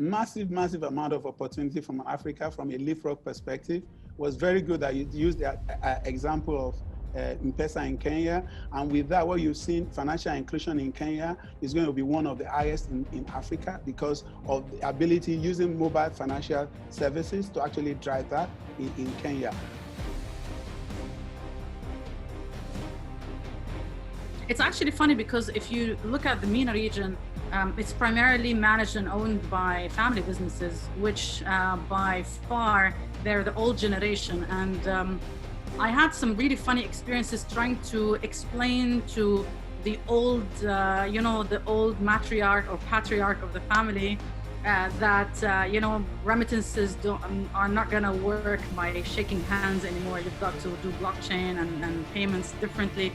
massive amount of opportunity from Africa from a leapfrog perspective. Was very good that you used the example of M-Pesa in Kenya. And with that, what you've seen, financial inclusion in Kenya is going to be one of the highest in Africa because of the ability using mobile financial services to actually drive that in Kenya. It's actually funny because if you look at the MENA region, it's primarily managed and owned by family businesses, which by far, they're the old generation. And I had some really funny experiences trying to explain to the old, the old matriarch or patriarch of the family that, remittances are not gonna work by shaking hands anymore. You've got to do blockchain and payments differently.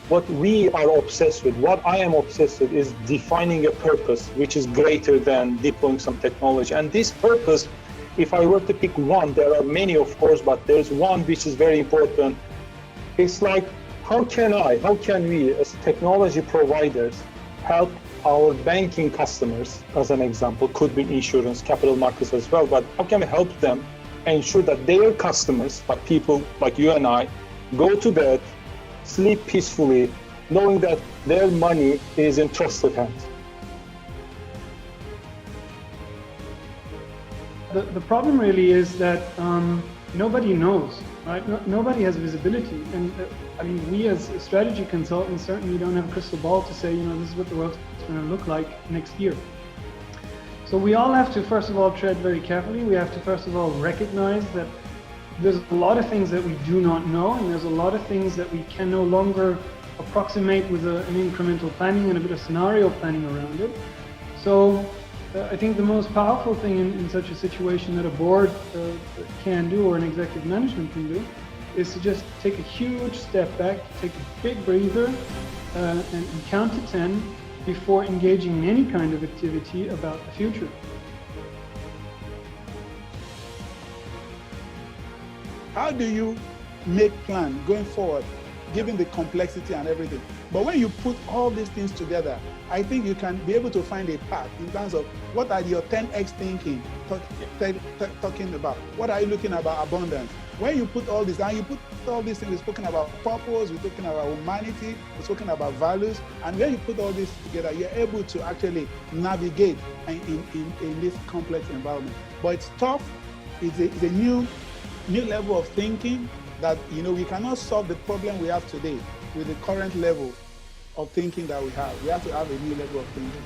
What we are obsessed with, what I am obsessed with, is defining a purpose which is greater than deploying some technology. And this purpose, if I were to pick one, there are many of course, but there's one which is very important. It's like, how can we as technology providers help our banking customers, as an example, could be insurance, capital markets as well, but how can we help them ensure that their customers, like people like you and I, go to bed, sleep peacefully, knowing that their money is in trusted hands. The problem really is that nobody knows, right? Nobody has visibility. And I mean, we as strategy consultants certainly don't have a crystal ball to say, this is what the world's going to look like next year. So we all have to, first of all, tread very carefully. We have to, first of all, recognize that there's a lot of things that we do not know, and there's a lot of things that we can no longer approximate with an incremental planning and a bit of scenario planning around it. So I think the most powerful thing in such a situation that a board can do, or an executive management can do, is to just take a huge step back, take a big breather, and count to 10 before engaging in any kind of activity about the future. How do you make plan going forward, given the complexity and everything? But when you put all these things together, I think you can be able to find a path in terms of what are your 10x thinking talking about? What are you looking about abundance? When you put all this, and you put all these things, we're talking about purpose, we're talking about humanity, we're talking about values, and when you put all this together, you're able to actually navigate in this complex environment. But it's tough, it's a new level of thinking that, we cannot solve the problem we have today with the current level of thinking that we have. We have to have a new level of thinking.